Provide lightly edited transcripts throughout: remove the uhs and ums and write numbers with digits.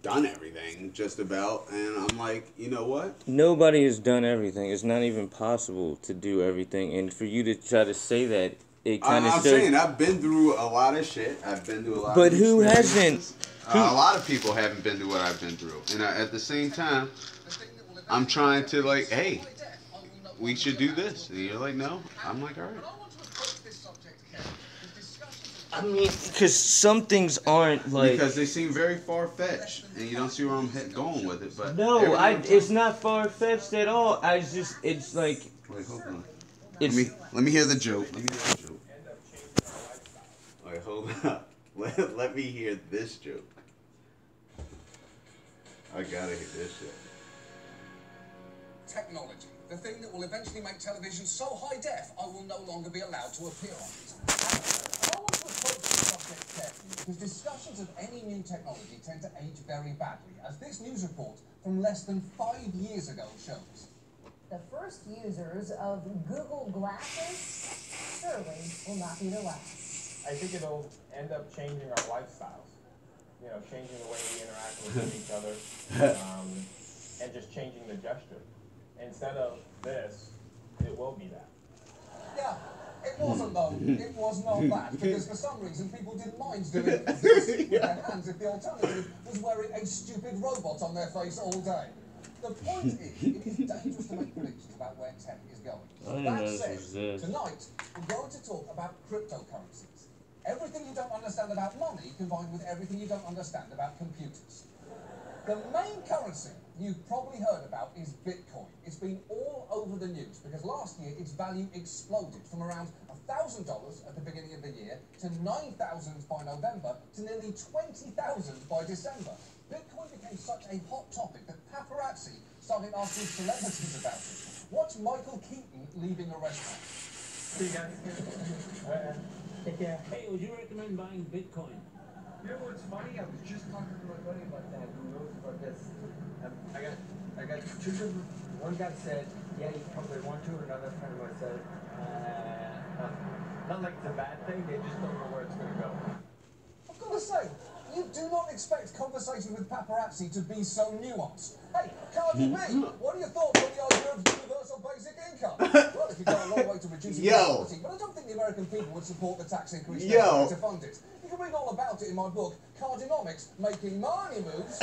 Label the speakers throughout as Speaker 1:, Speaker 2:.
Speaker 1: done everything just about, and I'm like, you know what?
Speaker 2: Nobody has done everything. It's not even possible to do everything. And for you to try to say that, it kind of
Speaker 1: I'm
Speaker 2: shows.
Speaker 1: saying I've been through a lot of shit. I've been through a lot
Speaker 2: But
Speaker 1: of
Speaker 2: who hasn't?
Speaker 1: experiences. A lot of people haven't been through what I've been through, and at the same time, I'm trying to like, hey, we should do this. And you're like, no. I'm like, all right.
Speaker 2: I mean, because some things aren't like.
Speaker 1: Because they seem very far fetched, and you don't see where I'm going with it. But
Speaker 2: No, it's not far fetched at all. It's like.
Speaker 1: Wait, hold on.
Speaker 2: It's,
Speaker 1: Let me hear the joke. Let me hear the joke. Wait, hold up. Let me hear this joke. I gotta hear this shit.
Speaker 3: Technology, the thing that will eventually make television so high def I will no longer be allowed to appear on it. I want to approach the subject carefully because discussions of any new technology tend to age very badly, as this news report from less than 5 years ago shows.
Speaker 4: The first users of Google Glasses surely will not be the last.
Speaker 5: I think it'll end up changing our lifestyles. You know, changing the way we interact with each other, and just changing the gesture. Instead of this, it will be that.
Speaker 3: Yeah, it wasn't though. It was not that, because for some reason people didn't mind doing this with their hands if the alternative was wearing a stupid robot on their face all day. The point is, it is dangerous to make predictions about where tech is going. That said, tonight we're going to talk about cryptocurrencies. Everything you don't understand about money combined with everything you don't understand about computers. The main currency you've probably heard about is Bitcoin. It's been all over the news because last year its value exploded from around $1,000 at the beginning of the year to $9,000 by November to nearly $20,000 by December. Bitcoin became such a hot topic that paparazzi started asking celebrities about it. Watch Michael Keaton leaving a restaurant.
Speaker 5: See you guys.
Speaker 6: Take care. Hey, would you recommend buying Bitcoin?
Speaker 7: You know what's funny? I was just talking to my buddy about that. Who knows about this? I got two different. One guy said, yeah, you probably want to. Another friend of mine said, not like it's a bad thing. They just don't know where it's going to go.
Speaker 3: I've got to say, you do not expect conversation with paparazzi to be so nuanced. Hey, Cardi B, what are your thoughts on the idea of universal basic income? Well, if you go a long way to reducing inequality, but I don't think the American people would support the tax increase necessary to fund it. You can read all about it in my book, Cardinomics, Making Money Moves.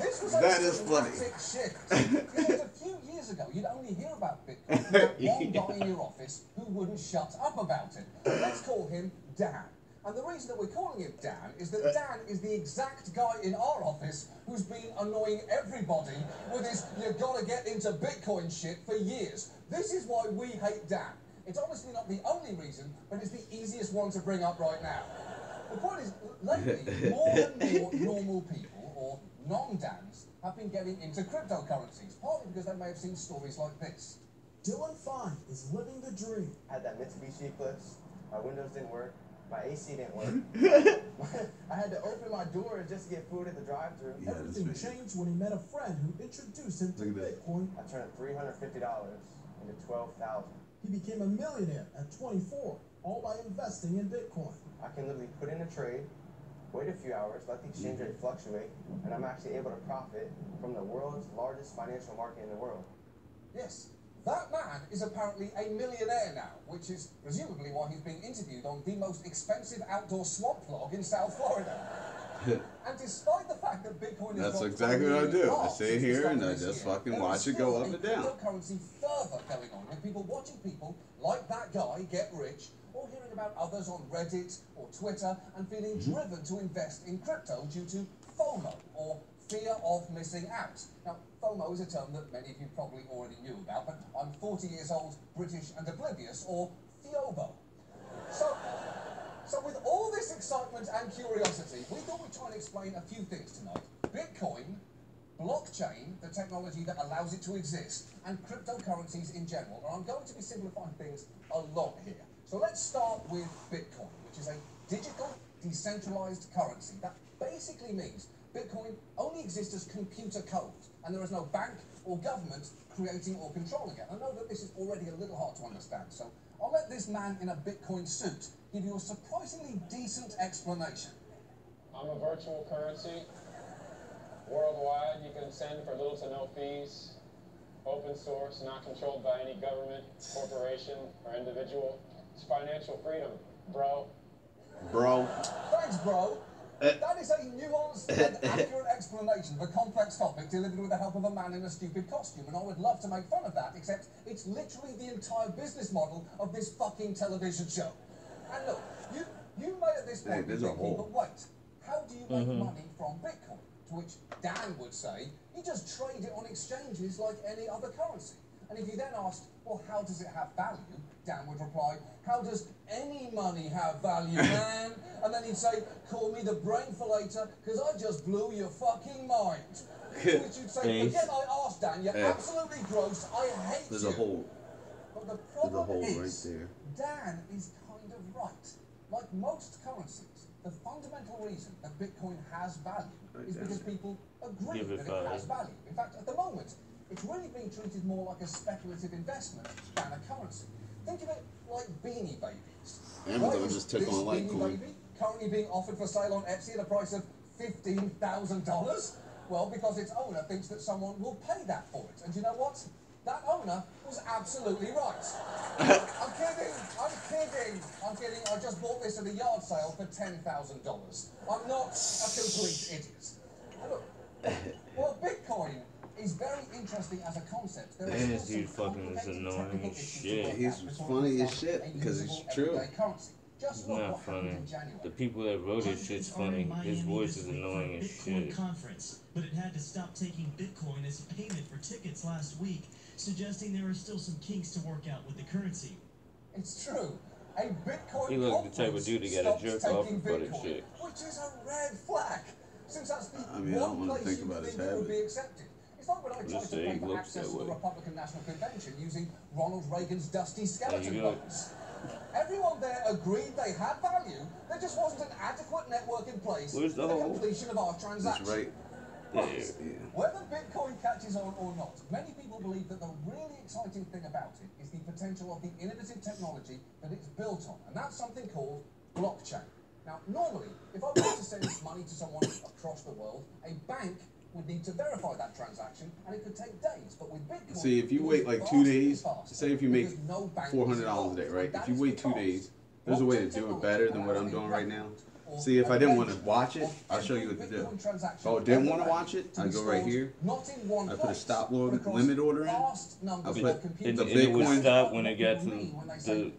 Speaker 3: This was
Speaker 1: that is funny.
Speaker 3: Shift. Because a few years ago, you'd only hear about Bitcoin from that one guy in your office who wouldn't shut up about it. Let's call him Dan. And the reason that we're calling him Dan is that Dan is the exact guy in our office who's been annoying everybody with his "you gotta get into Bitcoin" shit for years. This is why we hate Dan. It's honestly not the only reason, but it's the easiest one to bring up right now. The point is, lately, more and more normal people, or non-Dans, have been getting into cryptocurrencies, partly because they may have seen stories like this.
Speaker 8: Dylan Fine is living the dream.
Speaker 7: I had that Mitsubishi Eclipse. My windows didn't work. My AC didn't work. I had to open my door just to get food at the drive-thru.
Speaker 8: Yeah, everything changed when he met a friend who introduced him to Bitcoin.
Speaker 7: I turned $350 into $12,000.
Speaker 8: He became a millionaire at 24, all by investing in Bitcoin.
Speaker 7: I can literally put in a trade, wait a few hours, let the exchange rate fluctuate, and I'm actually able to profit from the world's largest financial market in the world.
Speaker 3: Yes. That man is apparently a millionaire now, which is presumably why he's being interviewed on the most expensive outdoor swamp log in South Florida. And despite the fact that Bitcoin is
Speaker 1: that's exactly what I do. I sit here and I just fucking watch it go up and down.
Speaker 3: Cryptocurrency further going on with people watching people like that guy get rich, or hearing about others on Reddit or Twitter and feeling driven to invest in crypto due to FOMO, or fear of missing out. Now, FOMO is a term that many of you probably already knew about, but I'm 40 years old, British and oblivious, or FIOBO. So with all this excitement and curiosity, we thought we'd try and explain a few things tonight. Bitcoin, blockchain, the technology that allows it to exist, and cryptocurrencies in general. And I'm going to be simplifying things a lot here. So let's start with Bitcoin, which is a digital, decentralized currency. That basically means Bitcoin only exists as computer code, and there is no bank or government creating or controlling it. I know that this is already a little hard to understand, so I'll let this man in a Bitcoin suit give you a surprisingly decent explanation.
Speaker 9: I'm a virtual currency. Worldwide, you can send for little to no fees. Open source, not controlled by any government, corporation, or individual. It's financial freedom, bro.
Speaker 1: Bro.
Speaker 3: Thanks, bro. That is a nuanced and accurate explanation of a complex topic delivered with the help of a man in a stupid costume, and I would love to make fun of that, except it's literally the entire business model of this fucking television show. And look, you may at this point be thinking, but wait, how do you make money from Bitcoin? To which Dan would say, you just trade it on exchanges like any other currency. And if you then asked, well, how does it have value? Dan would reply, how does any money have value, man? And then he'd say, call me the brain fillator, because I just blew your fucking mind. To which you'd say, forget I asked, Dan, you're absolutely gross, I hate you.
Speaker 1: There's a hole.
Speaker 3: But the problem is,
Speaker 1: right there.
Speaker 3: Dan is kind of right. Like most currencies, the fundamental reason that Bitcoin has value is because people agree that it has value. In fact, at the moment, it's really being treated more like a speculative investment than a currency. Think of it like Beanie Babies.
Speaker 1: Amazon just took on
Speaker 3: Beanie
Speaker 1: Litecoin.
Speaker 3: Baby currently being offered for sale on Etsy at a price of $15,000? Well, because its owner thinks that someone will pay that for it. And you know what? That owner was absolutely right. I'm kidding. I just bought this at a yard sale for $10,000. I'm not a complete idiot. Look, well, Bitcoin is very interesting as a concept. There
Speaker 2: And this dude fucking is annoying as shit.
Speaker 1: He's funny as shit because it's true.
Speaker 2: It's not funny. The people that wrote it shit's funny. His voice is annoying as shit.
Speaker 10: Conference, but it had to stop taking Bitcoin as payment for tickets last week, suggesting there are still some kinks to work out with the currency.
Speaker 3: It's true. A Bitcoin
Speaker 2: He looked the type of dude to get a jerk off and put it shit.
Speaker 3: Which is a red flag, since that's the
Speaker 1: I mean, I don't want to think about his
Speaker 3: would be
Speaker 1: habit.
Speaker 3: accepted. It's like when I tried to pay for access to the Republican National Convention using Ronald Reagan's dusty skeleton bones. Everyone there agreed they had value. There just wasn't an adequate network in place for the completion of our transaction.
Speaker 1: That's right.
Speaker 3: Whether Bitcoin catches on or not, many people believe that the really exciting thing about it is the potential of the innovative technology that it's built on, and that's something called blockchain. Now, normally, if I wanted to send money to someone across the world, a bank would need to verify that transaction, and it could take days. But with Bitcoin,
Speaker 1: see, if you wait like 2 days, say if you make $400 a day, right? If you wait 2 days, there's a way to do it better than what I'm doing right now. See, if I didn't want to watch it, I'll show you what to do. If I didn't want to watch it, I go right here. I put a stop limit order in. I put the
Speaker 2: Bitcoin
Speaker 1: Bitcoin.
Speaker 2: stop when it got to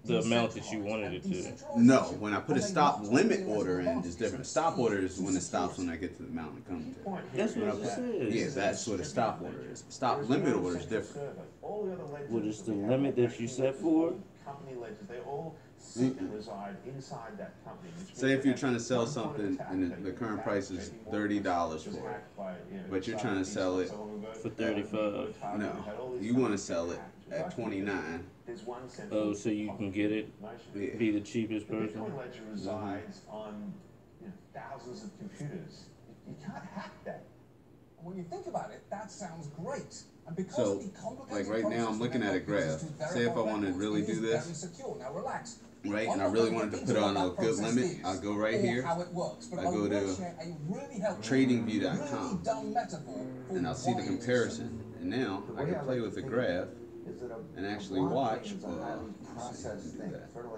Speaker 2: the amount that you wanted it to.
Speaker 1: No, when I put a stop limit order in, it's different. Stop order is when it stops when I get to the amount it comes to.
Speaker 2: That's what it says.
Speaker 1: Yeah, that's what a stop order is. Stop limit order is different.
Speaker 2: What is the limit that you set for?
Speaker 11: Company ledgers, they all sit and reside inside that company.
Speaker 1: Say if you're trying to sell something and the current price is $30 for it, but you're trying to sell it
Speaker 2: for $35.
Speaker 1: No, you want to sell it at $29.
Speaker 2: Oh, so you can get it, be the cheapest person.
Speaker 11: Bitcoin ledger resides on thousands of computers. You can't hack that.
Speaker 3: When you think about it, that sounds great. And because
Speaker 1: So,
Speaker 3: of the complicated
Speaker 1: like right now, I'm looking at a graph. Say if I want to really do this, right, and I really wanted to put on a good limit, I'll go right here. I go to tradingview.com, and I'll see the comparison. And now I can play with the graph and actually watch.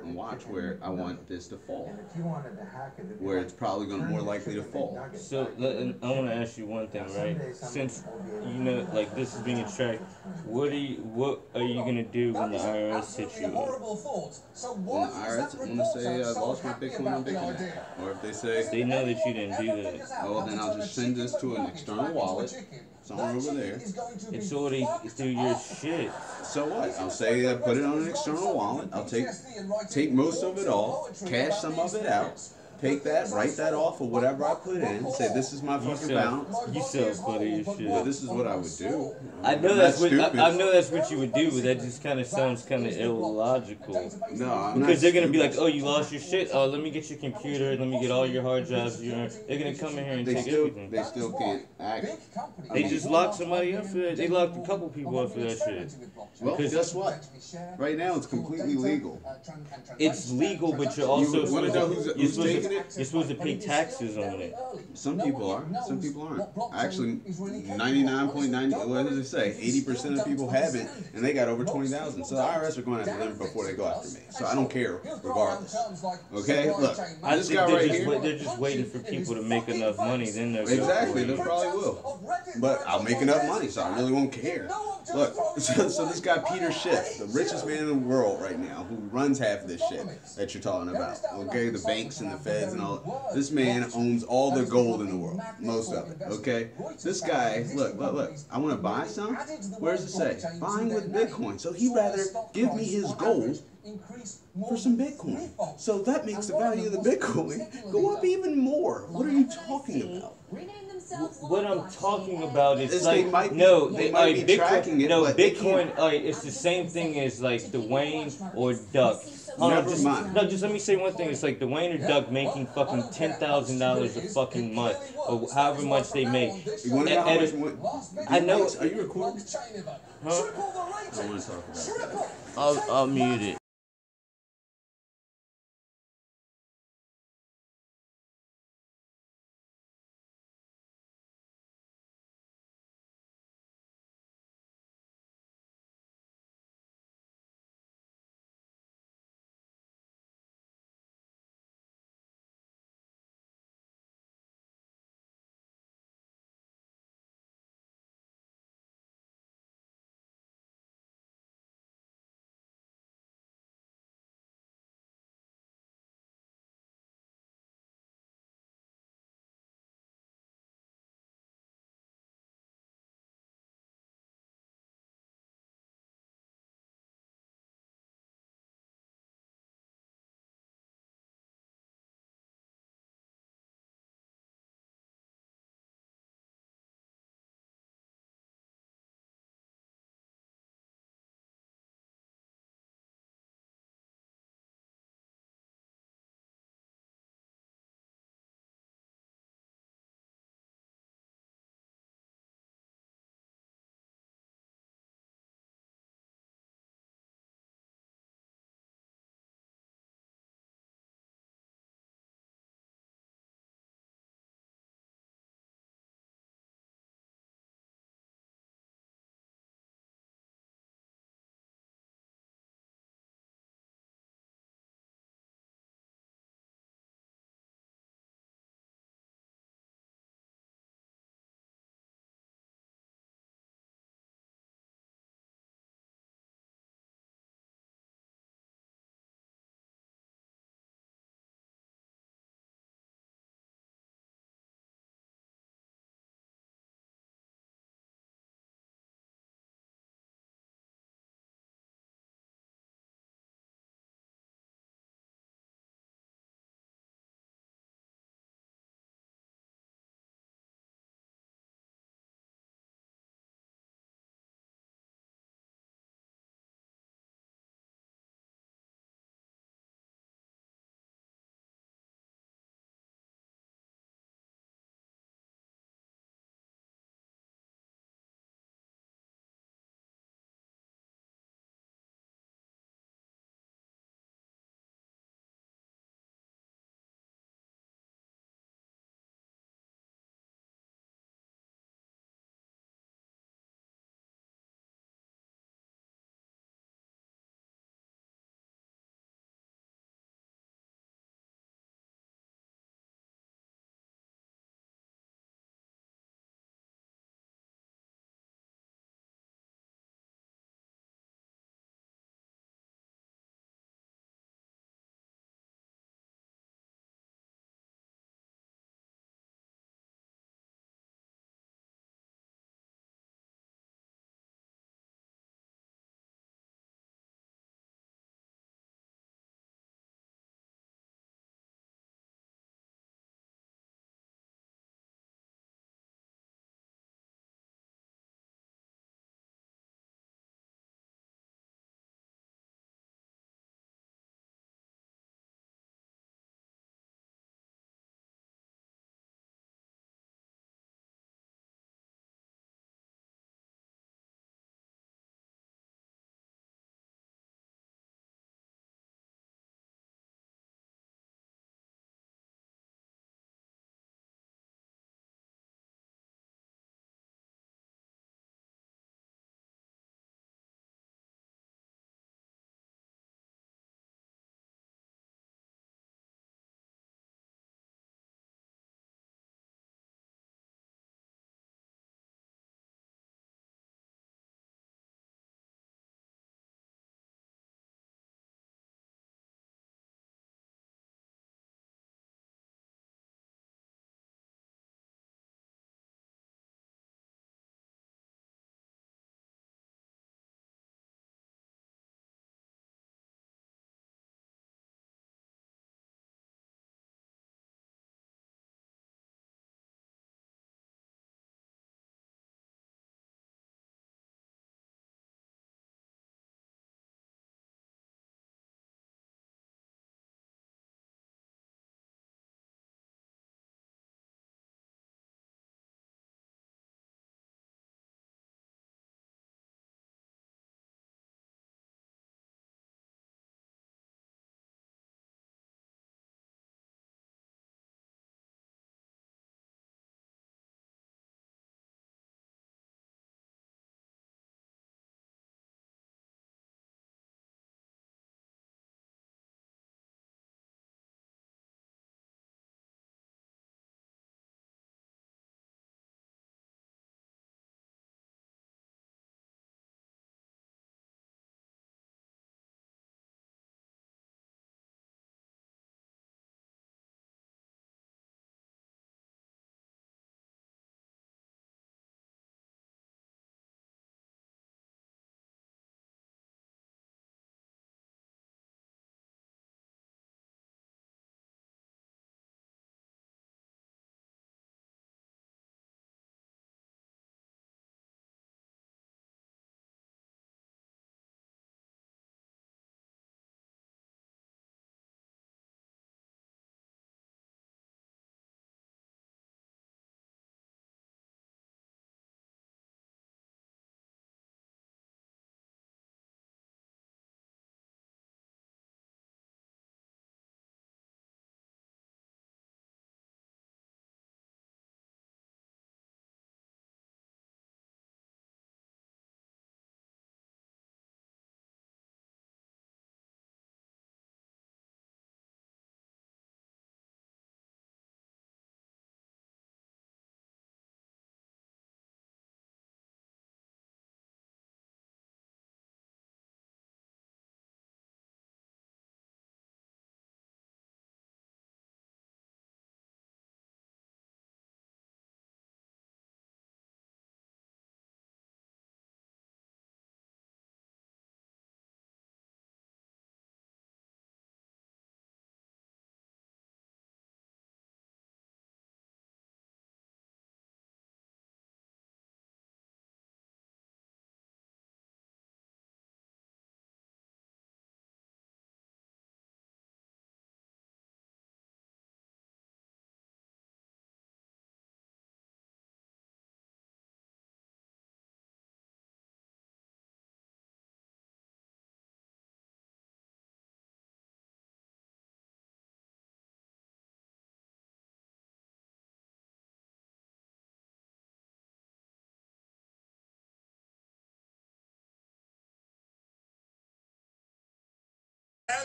Speaker 1: And watch where I want this to fall, where it's probably going to more likely to fall.
Speaker 2: So I want to ask you one thing, right? Since you know, like this is being tracked, what are you gonna do when the IRS hits you up?
Speaker 1: When the IRS, when they say I lost my Bitcoin on Bitcoin, or if they say
Speaker 2: they know that you didn't do that,
Speaker 1: oh, then I'll just send this to an external wallet somewhere over there.
Speaker 2: It's already through your shit.
Speaker 1: So what? I'll say put it on an external wallet. I'll take most of it off, cash some of it out, take that, write that off of whatever I put in, say this is my fucking balance.
Speaker 2: You sell funny as shit.
Speaker 1: But this is what I would do.
Speaker 2: I know that's what I know that's what you would do, but that just kind of sounds kind of illogical.
Speaker 1: No, I'm
Speaker 2: because
Speaker 1: not
Speaker 2: they're gonna be
Speaker 1: stupid.
Speaker 2: like, oh, you lost your shit. Oh, let me get your computer. Let me get all your hard drives. They're gonna come in here and take everything.
Speaker 1: They still can't act.
Speaker 2: They just locked somebody up for that. They locked a couple people up for that shit.
Speaker 1: Well, guess what? Right now it's completely legal.
Speaker 2: It's legal, but you're also
Speaker 1: You wanna know who's taking it?
Speaker 2: you're supposed to pay taxes on it.
Speaker 1: Some people are. Some people aren't. Actually, 99.9. What does it say? 80% of people haven't, and they got over 20,000. So the IRS are going after them before they go after me. So I don't care, regardless. Okay, look,
Speaker 2: I
Speaker 1: this
Speaker 2: think
Speaker 1: guy right here.
Speaker 2: they're just waiting for people to make enough money. Then they'll
Speaker 1: Exactly, they probably will. But I'll make enough money, so I really won't care. Look, so this guy Peter Schiff, the richest man in the world right now, who runs half of this shit that you're talking about. Okay, the banks and the feds and all. This man owns all the gold in the world, most of it. Okay, this guy, look. I want to buy some. Where does it say? Buying with Bitcoin. So he'd rather give me his gold for some Bitcoin. So that makes the value of the Bitcoin go up even more. What are you talking about?
Speaker 2: What I'm talking about is
Speaker 1: They
Speaker 2: like
Speaker 1: might be
Speaker 2: Bitcoin,
Speaker 1: tracking it,
Speaker 2: no,
Speaker 1: but they
Speaker 2: Bitcoin. It's the same thing as like Dwayne or Duck.
Speaker 1: Never mind.
Speaker 2: No, just let me say one thing. It's like Dwayne or Duck making fucking $10,000 a fucking month, or however much they make.
Speaker 1: You want to know how much?
Speaker 2: I know.
Speaker 1: Are you recording?
Speaker 2: Huh?
Speaker 1: I want to talk about it.
Speaker 2: I'll mute it.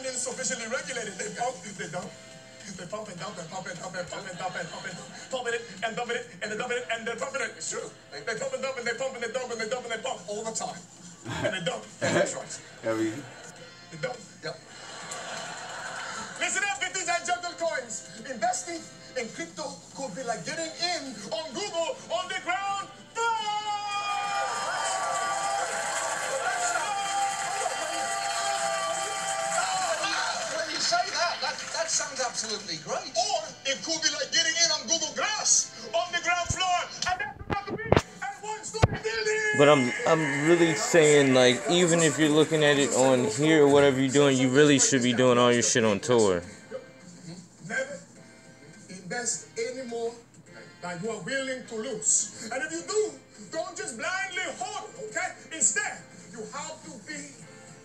Speaker 3: and insufficiently regulated. They pump, they dump. They pump and dump and pump and dump and pump and dump and pump and pumping it and dumping it and they're dumping it and they're pumping it. It's true. They pump and dump and they pump and they dump and they dump and they pump all the time. And they dump. That's right. They dump. Yep. Listen up, bitches and jungle coins. Investing in crypto could be like getting in on Google on the ground floor.
Speaker 12: When you say that sounds absolutely great.
Speaker 3: Or it could be like getting in on Google Glass on the ground floor. And that's about to be a one-story building.
Speaker 2: But I'm really saying, like, even if you're looking at it on here or whatever you're doing, you really should be doing all your shit on tour.
Speaker 3: Never invest any more than you are willing to lose. And if you do, don't just blindly hold it, okay? Instead, you have to be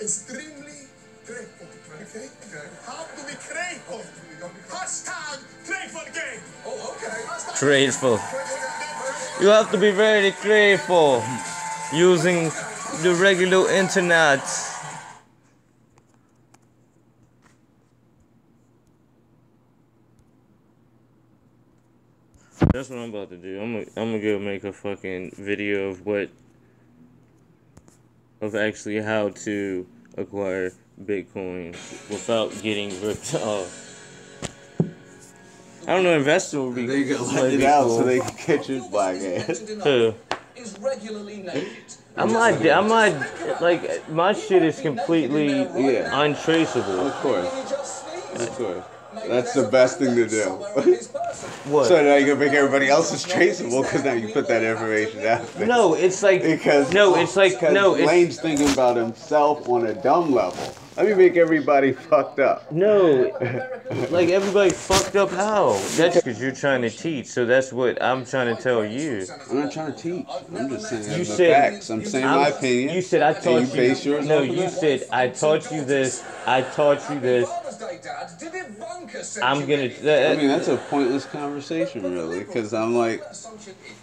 Speaker 3: extremely grateful, okay? Have to be grateful. Hashtag grateful game. Oh, okay.
Speaker 2: Grateful. You have to be very grateful using the regular internet. That's what I'm about to do. I'm gonna go make a fucking video of actually how to acquire Bitcoin without getting ripped off. I don't know, investor would be.
Speaker 1: They can let it out so they can catch his black ass.
Speaker 2: Who?
Speaker 3: Is regularly naked.
Speaker 2: I'm not, like, my shit is completely untraceable.
Speaker 1: Of course. Of course. That's the best thing to do.
Speaker 2: What?
Speaker 1: So now you're gonna make everybody else's traceable because now you put that information out there.
Speaker 2: No, it's like
Speaker 1: Lane's thinking about himself on a dumb level. Let me make everybody fucked up.
Speaker 2: No, like everybody fucked up how? That's because you're trying to teach. So that's what I'm trying to tell you.
Speaker 1: I'm not trying to teach. I'm just saying
Speaker 2: You
Speaker 1: the
Speaker 2: said
Speaker 1: facts. I'm saying my opinion.
Speaker 2: You said I taught
Speaker 1: and you. Base yours
Speaker 2: No,
Speaker 1: off of
Speaker 2: you
Speaker 1: that?
Speaker 2: said I taught you this. I taught you this. I'm gonna.
Speaker 1: I mean, that's a pointless conversation, really, because I'm like,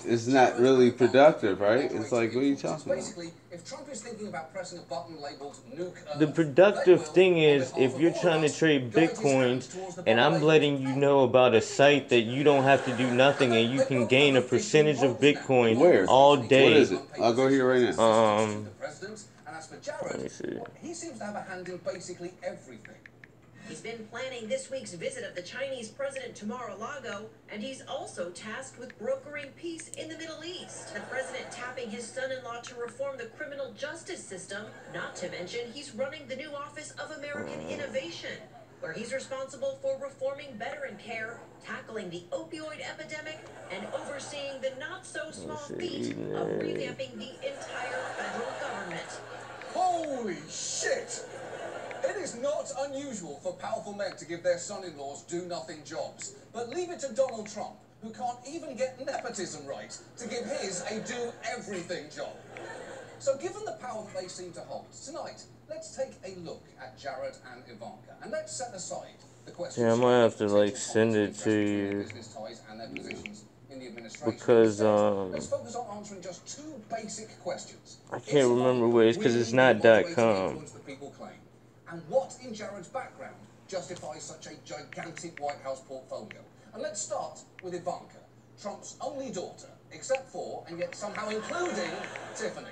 Speaker 1: it's not really productive, right? It's like, what are you talking about?
Speaker 3: If Trump is thinking about pressing a button labeled nuke,
Speaker 2: The productive thing is, if you're trying to trade Bitcoins, and I'm letting you know about a site that you don't have to do nothing, and you can gain a percentage of Bitcoin all day.
Speaker 1: What is it? I'll go here right now.
Speaker 2: Let me see.
Speaker 3: He seems to have a hand in basically everything.
Speaker 13: He's been planning this week's visit of the Chinese president to Mar-a-Lago, and he's also tasked with brokering peace in the Middle East. The president tapping his son-in-law to reform the criminal justice system, not to mention he's running the new Office of American Innovation, where he's responsible for reforming veteran care, tackling the opioid epidemic, and overseeing the not-so-small feat of revamping the entire federal government.
Speaker 3: Holy shit! It is not unusual for powerful men to give their son-in-laws do-nothing jobs. But leave it to Donald Trump, who can't even get nepotism right, to give his a do-everything job. So given the power that they seem to hold, tonight, let's take a look at Jared and Ivanka. And let's set aside the question.
Speaker 2: Yeah, I might have to, like, send it to you. Because,
Speaker 3: let's focus on answering just two basic questions.
Speaker 2: I can't remember which, because it's not .com.
Speaker 3: And what in Jared's background justifies such a gigantic White House portfolio? And let's start with Ivanka, Trump's only daughter, except for, and yet somehow including, Tiffany.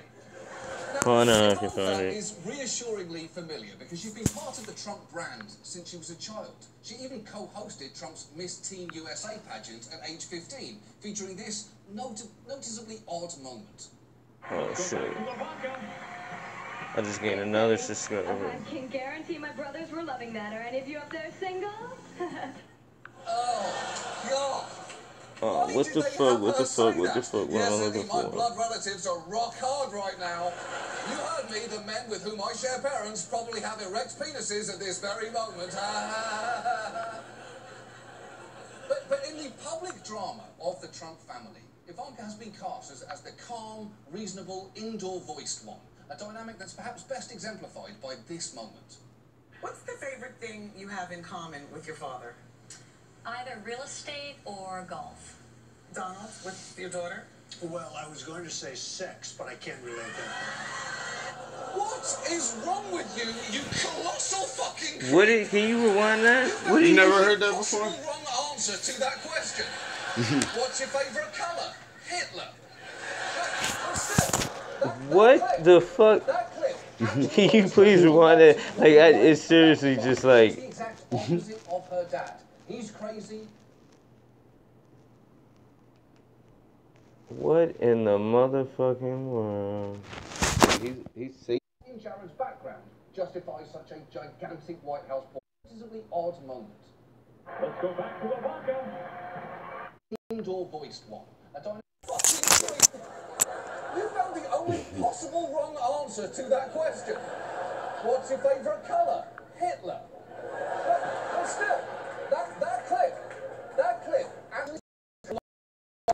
Speaker 3: Now, Ivanka is reassuringly familiar because she's been part of the Trump brand since she was a child. She even co-hosted Trump's Miss Teen USA pageant at age 15, featuring this noticeably odd moment.
Speaker 2: Oh, shit. I just gained another subscriber.
Speaker 14: I can guarantee my brothers were loving that. Are any of you up there single?
Speaker 3: Oh, God.
Speaker 2: Oh, what the fuck, what the fuck, what the fuck, what am I looking
Speaker 3: my
Speaker 2: for?
Speaker 3: blood relatives are rock hard right now. You heard me, the men with whom I share parents probably have erect penises at this very moment. But in the public drama of the Trump family, Ivanka has been cast as the calm, reasonable, indoor-voiced one. A dynamic that's perhaps best exemplified by this moment.
Speaker 15: What's the favorite thing you have in common with your father?
Speaker 16: Either real estate or golf.
Speaker 15: Donald, with your daughter?
Speaker 12: Well, I was going to say sex, but I can't relate that.
Speaker 3: What is wrong with you, you colossal fucking...
Speaker 2: What is, can you rewind that? What
Speaker 1: You never heard that before?
Speaker 3: Wrong answer to that question. What's your favourite colour? Hitler.
Speaker 2: What the fuck? Can you please rewind that? Like, it's seriously just like...
Speaker 3: The exact opposite of her dad. He's crazy.
Speaker 2: What in the motherfucking world?
Speaker 1: He's safe.
Speaker 3: In Sharon's background justifies such a gigantic White House politically odd moment.
Speaker 9: Let's go back to the bunker.
Speaker 3: Indoor voiced one. A dynamic fucking You found the only possible wrong answer to that question. What's your favourite colour? Hitler. But still, that clip, and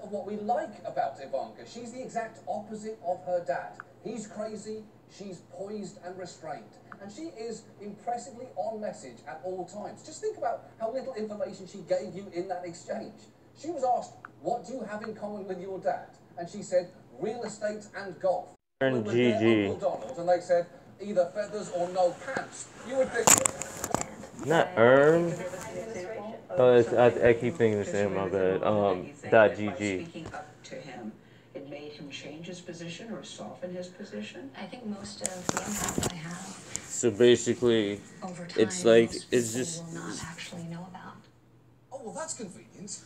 Speaker 3: of what we like about Ivanka. She's the exact opposite of her dad. He's crazy, she's poised and restrained. And she is impressively on message at all times. Just think about how little information she gave you in that exchange. She was asked, what do you have in common with your dad? And she said, real estate and golf.
Speaker 2: And
Speaker 3: with their
Speaker 2: GG.
Speaker 3: Uncle Donald, and they said, either feathers or no pants. You would think...
Speaker 2: Not earn. Oh, it's, I keep thinking the same. My bad. .gg.
Speaker 15: Speaking up to him, it made him change his position or soften his position.
Speaker 16: I think most of the impact I have
Speaker 2: So basically,
Speaker 16: over time,
Speaker 2: it's like
Speaker 16: most
Speaker 2: it's
Speaker 16: people
Speaker 2: just.
Speaker 16: will not actually know about.
Speaker 3: Oh, well, that's convenient.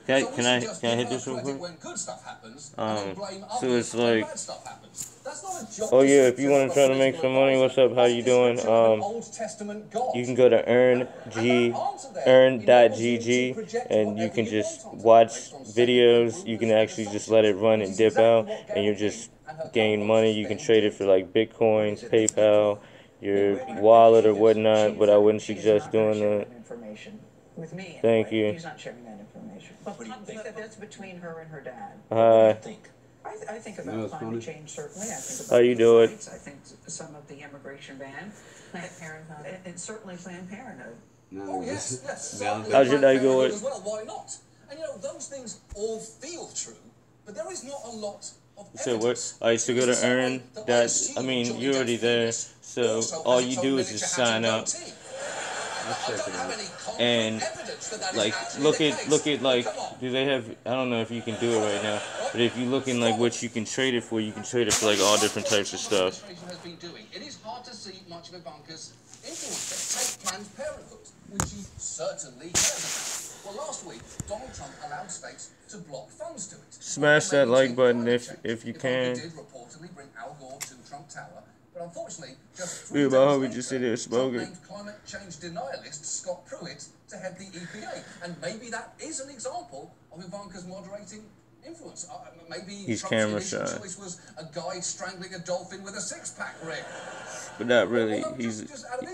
Speaker 2: Can I hit this real quick?
Speaker 3: When good stuff happens, and then blame
Speaker 2: So
Speaker 3: others
Speaker 2: it's
Speaker 3: when
Speaker 2: like.
Speaker 3: bad stuff happens. That's not a job
Speaker 2: Oh yeah, if you
Speaker 3: description
Speaker 2: want to try to
Speaker 3: of a
Speaker 2: make some
Speaker 3: political
Speaker 2: money, what's up? How you doing?
Speaker 3: description of an Old Testament God.
Speaker 2: You can go to earn.gg and you can just watch videos. You can actually just let it run and dip out, and you just gain money. You can trade it for like Bitcoins, PayPal, your wallet or whatnot. But I wouldn't suggest doing that.
Speaker 15: With me,
Speaker 2: Thank you.
Speaker 15: He's not sharing that information. But I think that that's between her and her dad.
Speaker 2: Hi.
Speaker 15: I think about climate change, certainly. I think about
Speaker 2: How you doing?
Speaker 15: I think some of the immigration ban. Planned Parenthood. And certainly Planned Parenthood.
Speaker 3: Oh, yes.
Speaker 2: How's your day going?
Speaker 3: As well, why not? And you know, those things all feel true, but there is not a lot of
Speaker 2: So what? I used to go to earn that. I mean, you're already there, so all you do is just sign up. And like look at like, do they have, I don't know if you can do it right now, but if you look in like what you can trade it for, you can trade it for like all different types of stuff.
Speaker 3: It is hard to see much of Ivanka's influence. Take Planned Parenthood, which she certainly cares about. Well, last week Donald Trump allowed states to block funds to it.
Speaker 2: Smash that like button if you can.
Speaker 3: Ivanka did reportedly bring Al Gore to Trump Tower. But unfortunately, just
Speaker 2: We about how we just sit there smoking.
Speaker 3: named climate change denialist Scott Pruitt to head the EPA, and maybe that is an example of Ivanka's moderating influence. Maybe
Speaker 2: He's
Speaker 3: Trump's
Speaker 2: camera
Speaker 3: initial
Speaker 2: shy.
Speaker 3: choice was a guy strangling a dolphin with a six-pack rig.
Speaker 2: But not really. He's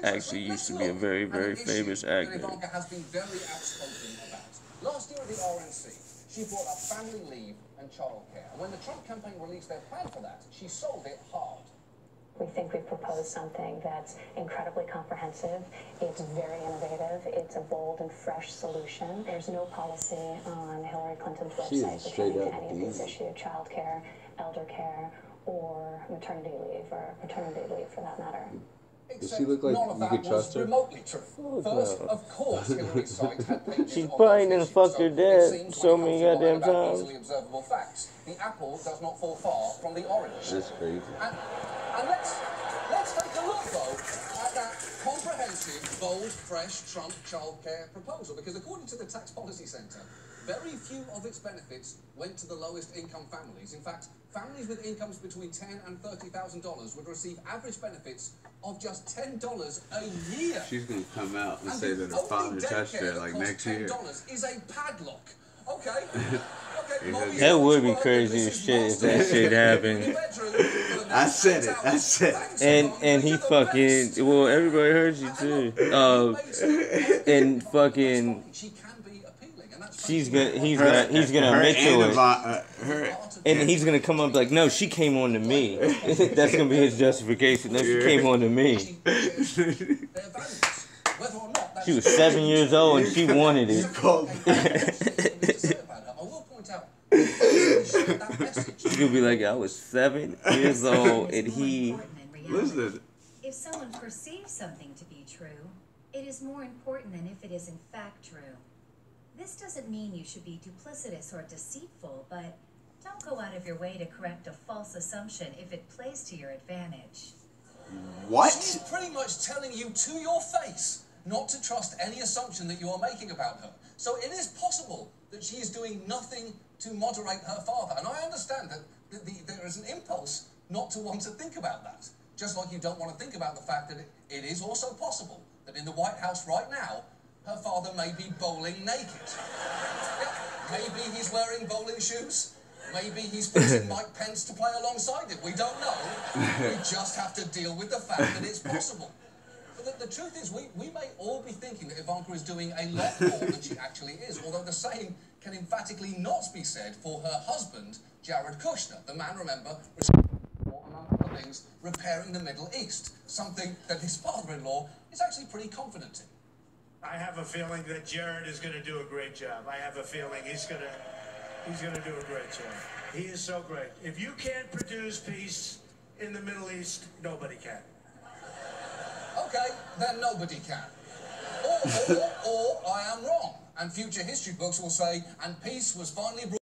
Speaker 2: actually used to be a very, very famous actor.
Speaker 3: Ivanka has been very outspoken about. Last year at the RNC, she brought up family leave and childcare. And when the Trump campaign released their plan for that, she sold it hard.
Speaker 16: We think we've proposed something that's incredibly comprehensive. It's very innovative. It's a bold and fresh solution. There's no policy on Hillary Clinton's website pertaining to any of these issues: childcare, elder care, or maternity leave, or paternity leave for that matter.
Speaker 1: Does she look like you could trust her?
Speaker 3: Remotely true. First, of course, Hillary's site had pages
Speaker 2: She
Speaker 3: on
Speaker 2: probably
Speaker 3: those
Speaker 2: didn't
Speaker 3: issues,
Speaker 2: fuck
Speaker 3: so
Speaker 2: her
Speaker 3: it
Speaker 2: dad
Speaker 3: seems
Speaker 2: so
Speaker 3: like
Speaker 2: many
Speaker 3: I'll
Speaker 2: goddamn
Speaker 3: lie about
Speaker 2: times.
Speaker 3: easily observable facts. The apple does not fall far from the orange.
Speaker 1: That's crazy.
Speaker 3: And let's take a look, though, at that comprehensive, bold, fresh Trump childcare proposal, because according to the Tax Policy Center, very few of its benefits went to the lowest income families. In fact, families with incomes between $10,000 and $30,000 would receive average benefits of just $10 a year.
Speaker 1: She's gonna come out and say that her father touched her like next year.
Speaker 3: $10 is a padlock. Okay.
Speaker 2: That would be crazy as shit if that shit happened.
Speaker 1: I said it.
Speaker 2: And he fucking, well, everybody heard you too. And fucking, he's gonna admit to it. And he's gonna come up like, no, she came on to me. That's gonna be his justification. No, she came on to me. She was 7 years old and she wanted it.
Speaker 3: I will point out that message
Speaker 2: She'll be like, I was 7 years old, and he...
Speaker 1: Listen.
Speaker 17: If someone perceives something to be true, it is more important than if it is in fact true. This doesn't mean you should be duplicitous or deceitful, but don't go out of your way to correct a false assumption if it plays to your advantage.
Speaker 1: What?
Speaker 3: She's pretty much telling you to your face not to trust any assumption that you are making about her. So it is possible that she is doing nothing to moderate her father. And I understand that there is an impulse not to want to think about that. Just like you don't want to think about the fact that it is also possible that in the White House right now, her father may be bowling naked. Yeah, maybe he's wearing bowling shoes. Maybe he's forcing Mike Pence to play alongside him. We don't know. We just have to deal with the fact that it's possible. But the truth is, we may all be thinking that Ivanka is doing a lot more than she actually is, although the same can emphatically not be said for her husband, Jared Kushner. The man, remember, responsible, among other things, repairing the Middle East, something that his father-in-law is actually pretty confident in.
Speaker 12: I have a feeling that Jared is going to do a great job. I have a feeling he's going to do a great job. He is so great. If you can't produce peace in the Middle East, nobody can.
Speaker 3: Okay, then nobody can. Or I am wrong, and future history books will say, and peace was finally brought